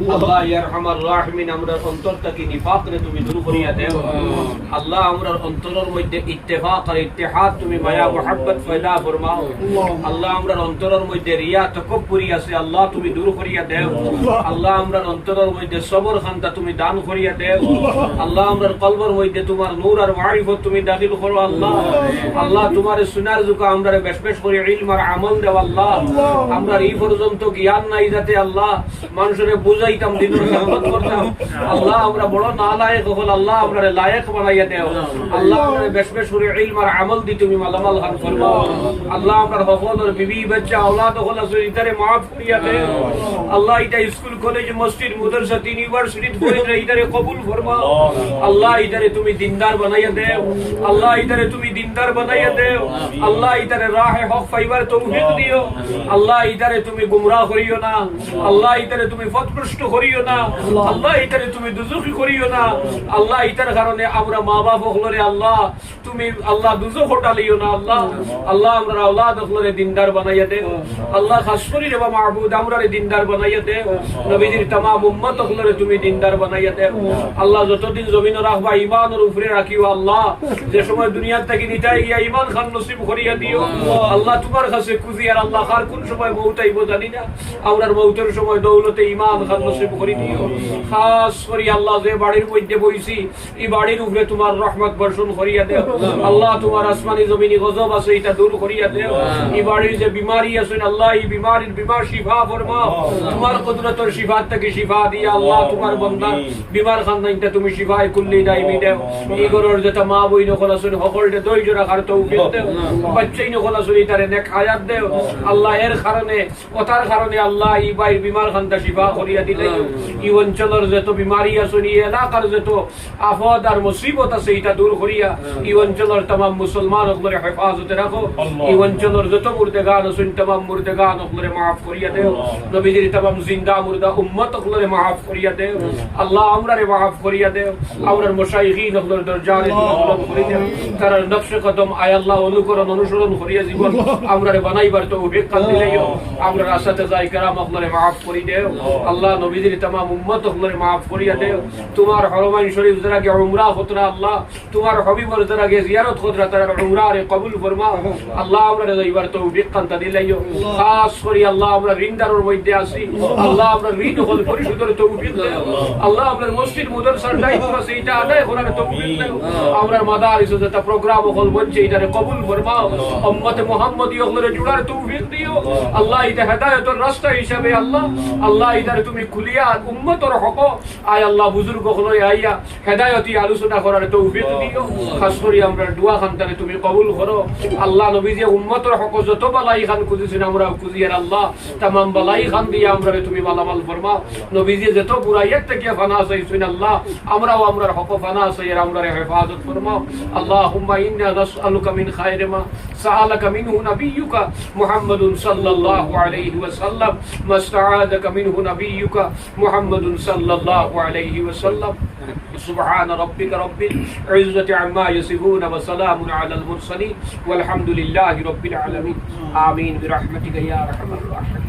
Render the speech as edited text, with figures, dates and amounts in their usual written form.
আল্লাহ ইয়া আরহামার রাহিমিন আমরা অন্তর থেকে নিফাক রে তুমি দূর করিয়া দেও আল্লাহ আমরা অন্তরের মধ্যে ইত্তেফাক আর ইত্তেহাদ তুমি মায়া মুহাব্বত পয়দা ফরমাও আল্লাহ আমরা অন্তরের মধ্যে রিয়া তাকাব্বুরি আছে আল্লাহ তুমি দূর করিয়া দেও আল্লাহ আমরা অন্তরের মধ্যে সবর খান্তা তুমি দান করিয়া দেও আল্লাহ আমরা কলবের মধ্যে তোমার নূর আর মারিফত তুমি দাখিল করো আল্লাহ আল্লাহ তোমার সুনার জুকা আমরা বেশ করে ইলম আর আমল দেও আল্লাহ আমরা এই পর্যন্ত জ্ঞান নাই যাতে আল্লাহ মানুষের বুঝাইতাম দিনের খেদমত করতাম আল্লাহ আমরা বড় নালায়েক হল আল্লাহ আমরা লায়েক বানাইয়া দেও আল্লাহ আমরা বেশ করে ইলম আর আমল দি তুমি মালামাল খান ফরমাও আল্লাহ আমরা সকলের বিবি বাচ্চা اولاد হল ইতারে maaf করিয়া দেও আল্লাহ এটা স্কুল কলেজ মসজিদ মাদ্রাসা ইউনিভার্সিটি করে ইতারে কবুল ফরমাও আল্লাহ ইতারে তুমি দিনদার বানাইয়া দেও আল্লাহ ইতারে তুমি দিনদার বানাইয়া দেও আল্লাহ ইতারে রাহে হক ফাইবার তৌফিক দিও আল্লাহ ইতারে তুমি গুমরাহ করিও না আল্লাহ ইতারে তুমি পথভ্রষ্ট করিও না আল্লাহ ইতারে তুমি দুজখি করিও না আল্লাহ ইতার কারণে আমরা মা বাপ হলরে আল্লাহ তুমি আল্লাহ দুজখ হটালিও না আল্লাহ আল্লাহ আমরা اولاد হলরে দিনদার বানাইয়া দেও আল্লাহ খাস করে রে মাবুদ আমরারে দিনদার বানাইয়া দেও নবীজির तमाम উম্মত হলরে তুমি দিনদার বানাইয়া দেও আল্লাহ যতদিন জমিন রাখবা ঈমানের উপরে রাখিও আল্লাহ যে সময় দুনিয়া থেকে নিতাই গিয়া ঈমান খান নসিব করিয়া দিও আল্লাহ তোমার কাছে খুশি আর আল্লাহ কার কোন সময় মউতাইব জানি না আমরার মউতের সময় দৌলতে ঈমান খান নসিব করি দিও খাস করে আল্লাহ যে বাড়ির মধ্যে বইছি এই বাড়ির উপরে তোমার রহমত বর্ষণ করিয়া দেও আল্লাহ তোমার আসমানি জমিনি গজব আছে এটা দূর করিয়া দেও এই বাড়ির যে বিমারি আছে আল্লাহ এই বিমার শিফা ফরমাও তোমার কুদরতের শিফা থেকে শিফা দিয়া আল্লাহ তোমার বান্দা বিমার খানদানটা তুমি শিফায়ে কুল্লি দাইমি দেও এই গরর যে মা বই নকল আছে সকলকে ধৈর্য রাখার তৌফিক দেও বাচ্চাই নকল আছে তারে নেক হায়াত দেও আল্লাহ এর কারণে ওটার কারণে আল্লাহ এই বাইর বিমার খানটা শিফা করিয়া দিলে এই অঞ্চলের যত বিমারি আছে এই এলাকার যত আফত আর মুসিবত আছে এটা দূর করিয়া এই অঞ্চলের तमाम মুসলমান সকলের হেফাজতে রাখো এই অঞ্চলের যত মুর্দেগান আছে तमाम মুর্দেগান সকলের maaf করিয়া দেও নবীজির तमाम জিন্দা মুর্দা উম্মত সকলের maaf করিয়া দেও আল্লাহ আমরারে maaf করিয়া দেও আমরার মুশাইখিন সকলের দরজারে বুলন্দ করিয়া দেও তার নকশ কদম আয় আল্লাহ অনুকরণ অনুসরণ করিয়া জীবন আমরারে বানাইবার তৌফিক দান দিলেও আমরা রাস্তাতে যাই کرام সকলের maaf করি দেও আল্লাহ নবীজির तमाम উম্মত সকলের maaf করিয়া দেও তোমার হরমাইন শরীফ যারা কে উমরা হতরা আল্লাহ তোমার হাবিবের যারা কে জিয়ারত হতরা তার উমরারে কবুল ফরমাও আল্লাহ আমরা যাইবার তৌফিক দান দিলেও খাস করে আল্লাহ আমরা রিন্দারের মধ্যে আছি আল্লাহ আমরা ঋণ হল পরিশোধের তৌফিক দাও আল্লাহ আমরা মসজিদ মাদ্রাসার দায়িত্ব আছে এটা আদায় করার তৌফিক দাও আমরা মাদারিস যত প্রোগ্রাম হল মঞ্চে এটারে কবুল ফরমাও উম্মত মুহাম্মদী হলরে জুড়ার তৌফিক দিও আল্লাহ এটা হেদায়েতের রাস্তা হিসাবে আল্লাহ আল্লাহ এটারে তুমি খুলিয়া উম্মতের হক আয় আল্লাহ বুজুর্গ হলো আইয়া হেদায়েতি আলোচনা করার তৌফিক দিও খাস করে আমরা দোয়া খানটারে তুমি কবুল করো আল্লাহ নবীজি উম্মতের হক যত বালাই খান খুঁজেছেন আমরা খুঁজিয়ার আল্লাহ तमाम বালাই খান দিয়ে আমরা তুমি মালামাল ফরমাও নবীজি যত বুরাইয়াত থেকে ফানা চাইছেন আল্লাহ আমরাও আমরার হক ফানা চাই আমরা হেফাজত ফরমাও আল্লাহুম্মা ইন্না নাসআলুকা মিন খায়রি মা সাআলাকা মিনহু নাবিয়্যুকা মুহাম্মাদুন সাল্লাল্লাহু আলাইহি ওয়াসাল্লাম মাস্তাআযাকা মিনহু নাবিয়্যুকা মুহাম্মাদুন সাল্লাল্লাহু আলাইহি ওয়াসাল্লাম سبحان ربك رب العزة عما يصفون وسلام على المرسلين والحمد لله رب العالمين آمين برحمتك يا أرحم الراحمين